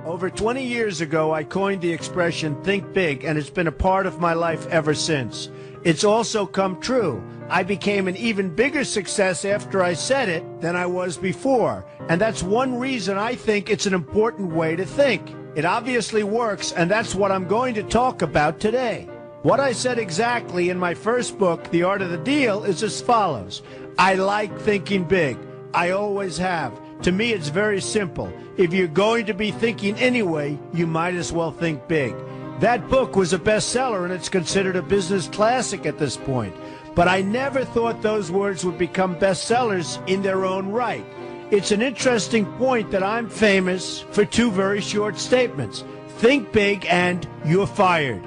Over 20 years ago, I coined the expression think big, and it's been a part of my life ever since. It's also come true. I became an even bigger success after I said it than I was before. And that's one reason I think it's an important way to think. It obviously works, and that's what I'm going to talk about today. What I said exactly in my first book, The Art of the Deal, is as follows. I like thinking big. I always have. To me, it's very simple. If you're going to be thinking anyway, you might as well think big. That book was a bestseller, and it's considered a business classic at this point. But I never thought those words would become bestsellers in their own right. It's an interesting point that I'm famous for two very short statements. Think big and you're fired.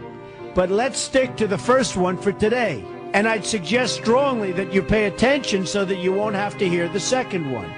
But let's stick to the first one for today. And I'd suggest strongly that you pay attention so that you won't have to hear the second one.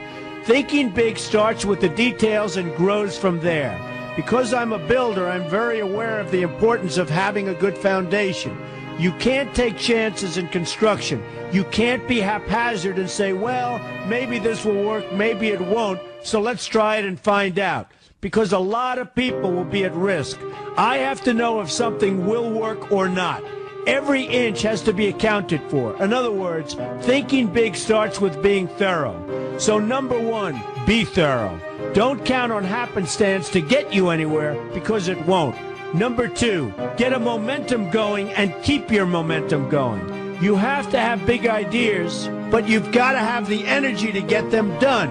Thinking big starts with the details and grows from there. Because I'm a builder, I'm very aware of the importance of having a good foundation. You can't take chances in construction. You can't be haphazard and say, well, maybe this will work, maybe it won't, so let's try it and find out. Because a lot of people will be at risk. I have to know if something will work or not. Every inch has to be accounted for. In other words, thinking big starts with being thorough. So number one, be thorough. Don't count on happenstance to get you anywhere, because it won't. Number two, get a momentum going and keep your momentum going. You have to have big ideas, but you've got to have the energy to get them done,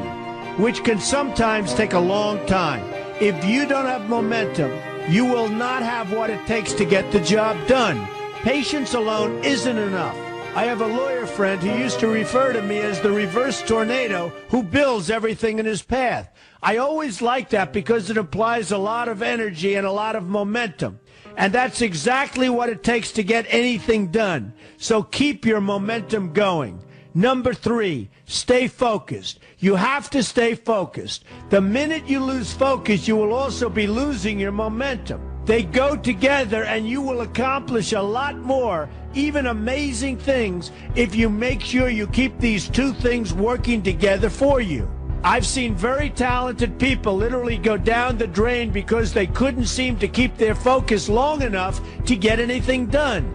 which can sometimes take a long time. If you don't have momentum, you will not have what it takes to get the job done. Patience alone isn't enough. I have a lawyer friend who used to refer to me as the reverse tornado who builds everything in his path. I always like that because it implies a lot of energy and a lot of momentum. And that's exactly what it takes to get anything done. So keep your momentum going. Number three, stay focused. You have to stay focused. The minute you lose focus, you will also be losing your momentum. They go together, and you will accomplish a lot more, even amazing things, if you make sure you keep these two things working together for you. I've seen very talented people literally go down the drain because they couldn't seem to keep their focus long enough to get anything done.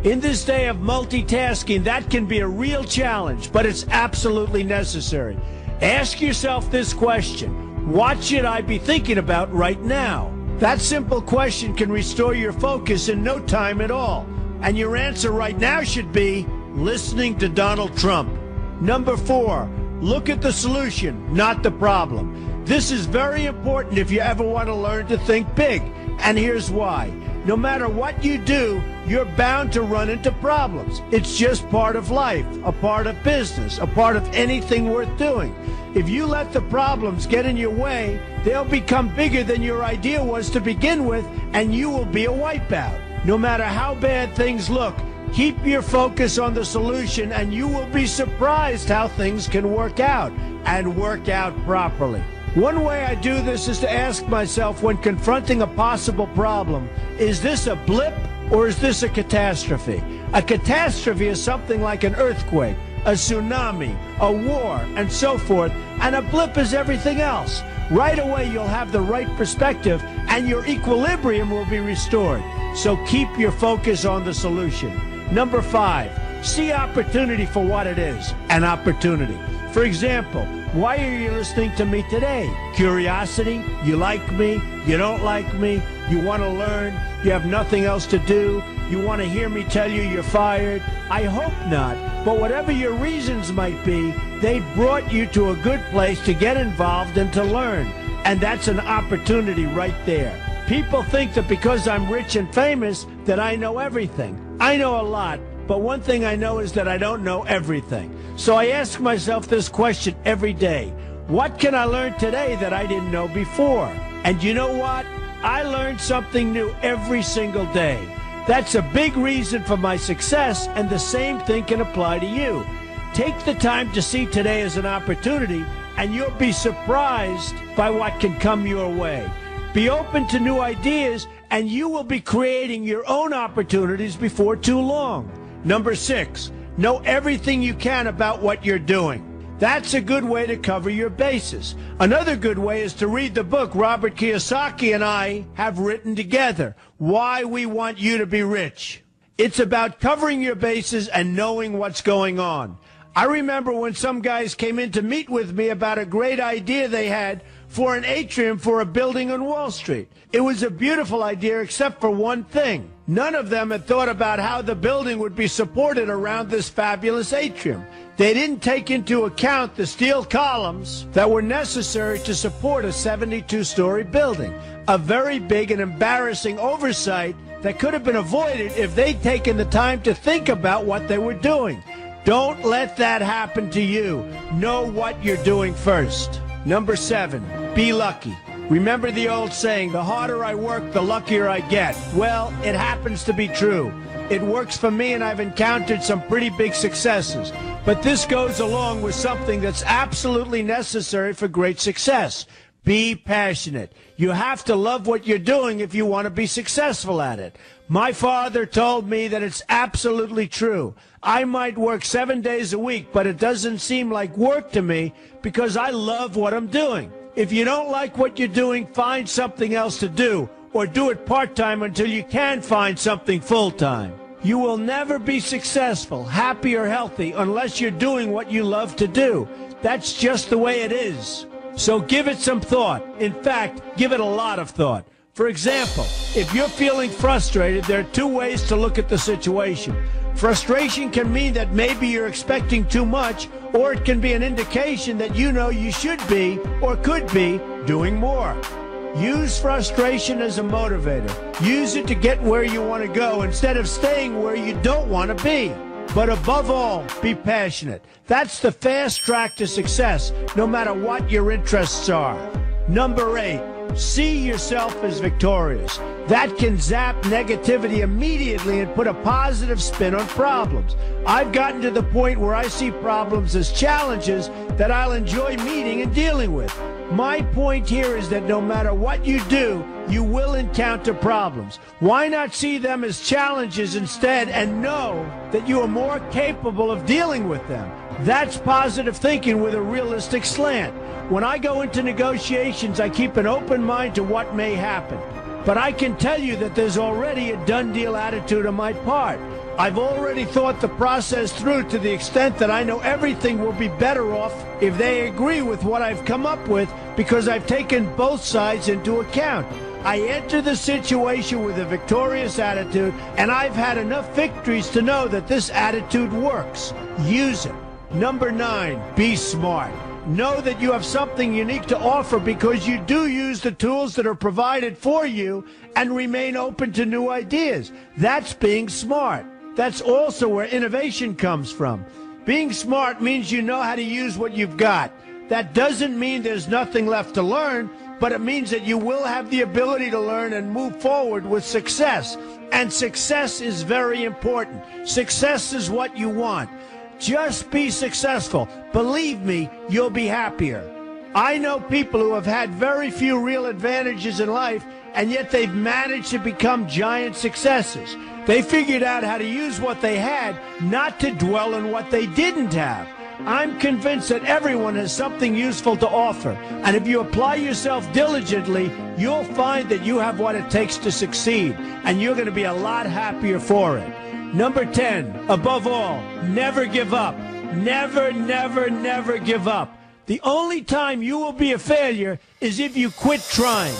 In this day of multitasking, that can be a real challenge, but it's absolutely necessary. Ask yourself this question: what should I be thinking about right now? That simple question can restore your focus in no time at all. And your answer right now should be listening to Donald Trump. Number four, look at the solution, not the problem. This is very important if you ever want to learn to think big. And here's why. No matter what you do, you're bound to run into problems. It's just part of life, a part of business, a part of anything worth doing. If you let the problems get in your way, they'll become bigger than your idea was to begin with, and you will be a wipeout. No matter how bad things look, keep your focus on the solution, and you will be surprised how things can work out, and work out properly. One way I do this is to ask myself when confronting a possible problem, is this a blip or is this a catastrophe? A catastrophe is something like an earthquake, a tsunami, a war, and so forth, and a blip is everything else. Right away you'll have the right perspective and your equilibrium will be restored. So keep your focus on the solution. Number five, see opportunity for what it is, an opportunity. For example, why are you listening to me today? Curiosity? You like me? You don't like me? You want to learn? You have nothing else to do? You want to hear me tell you you're fired? I hope not. But whatever your reasons might be, they brought you to a good place to get involved and to learn. And that's an opportunity right there. People think that because I'm rich and famous that I know everything. I know a lot. But one thing I know is that I don't know everything. So I ask myself this question every day. What can I learn today that I didn't know before? And you know what? I learn something new every single day. That's a big reason for my success, and the same thing can apply to you. Take the time to see today as an opportunity, and you'll be surprised by what can come your way. Be open to new ideas, and you will be creating your own opportunities before too long. Number six, know everything you can about what you're doing. That's a good way to cover your bases. Another good way is to read the book Robert Kiyosaki and I have written together, Why We Want You to Be Rich. It's about covering your bases and knowing what's going on. I remember when some guys came in to meet with me about a great idea they had for an atrium for a building on Wall Street. It was a beautiful idea except for one thing. None of them had thought about how the building would be supported around this fabulous atrium. They didn't take into account the steel columns that were necessary to support a 72-story building. A very big and embarrassing oversight that could have been avoided if they'd taken the time to think about what they were doing. Don't let that happen to you. Know what you're doing first. Number 7, be lucky. Remember the old saying, the harder I work, the luckier I get. Well, it happens to be true. It works for me, and I've encountered some pretty big successes. But this goes along with something that's absolutely necessary for great success. Be passionate. You have to love what you're doing if you want to be successful at it. My father told me that it's absolutely true. I might work 7 days a week, but it doesn't seem like work to me because I love what I'm doing. If you don't like what you're doing, find something else to do, or do it part-time until you can find something full-time. You will never be successful, happy, or healthy unless you're doing what you love to do. That's just the way it is. So give it some thought. In fact, give it a lot of thought. For example, if you're feeling frustrated, there are 2 ways to look at the situation. Frustration can mean that maybe you're expecting too much, or it can be an indication that you know you should be, or could be, doing more. Use frustration as a motivator. Use it to get where you want to go instead of staying where you don't want to be. But above all, be passionate. That's the fast track to success, no matter what your interests are. Number 8, see yourself as victorious. That can zap negativity immediately and put a positive spin on problems. I've gotten to the point where I see problems as challenges that I'll enjoy meeting and dealing with. My point here is that no matter what you do, you will encounter problems. Why not see them as challenges instead and know that you are more capable of dealing with them? That's positive thinking with a realistic slant. When I go into negotiations, I keep an open mind to what may happen. But I can tell you that there's already a done deal attitude on my part. I've already thought the process through to the extent that I know everything will be better off if they agree with what I've come up with because I've taken both sides into account. I enter the situation with a victorious attitude, and I've had enough victories to know that this attitude works. Use it. Number 9, be smart. Know that you have something unique to offer because you do use the tools that are provided for you and remain open to new ideas. That's being smart. That's also where innovation comes from. Being smart means you know how to use what you've got. That doesn't mean there's nothing left to learn, but it means that you will have the ability to learn and move forward with success. And success is very important. Success is what you want. Just be successful. Believe me, you'll be happier. I know people who have had very few real advantages in life, and yet they've managed to become giant successes. They figured out how to use what they had, not to dwell on what they didn't have. I'm convinced that everyone has something useful to offer, and if you apply yourself diligently, you'll find that you have what it takes to succeed, and you're going to be a lot happier for it. Number 10, above all, never give up. Never, never, never give up. The only time you will be a failure is if you quit trying.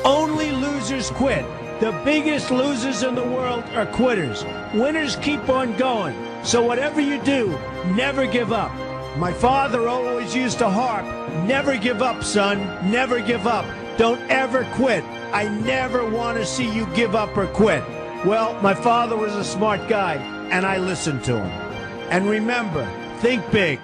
Only losers quit. The biggest losers in the world are quitters. Winners keep on going. So whatever you do, never give up. My father always used to harp, never give up, son, never give up. Don't ever quit. I never want to see you give up or quit. Well, my father was a smart guy, and I listened to him. And remember, think big.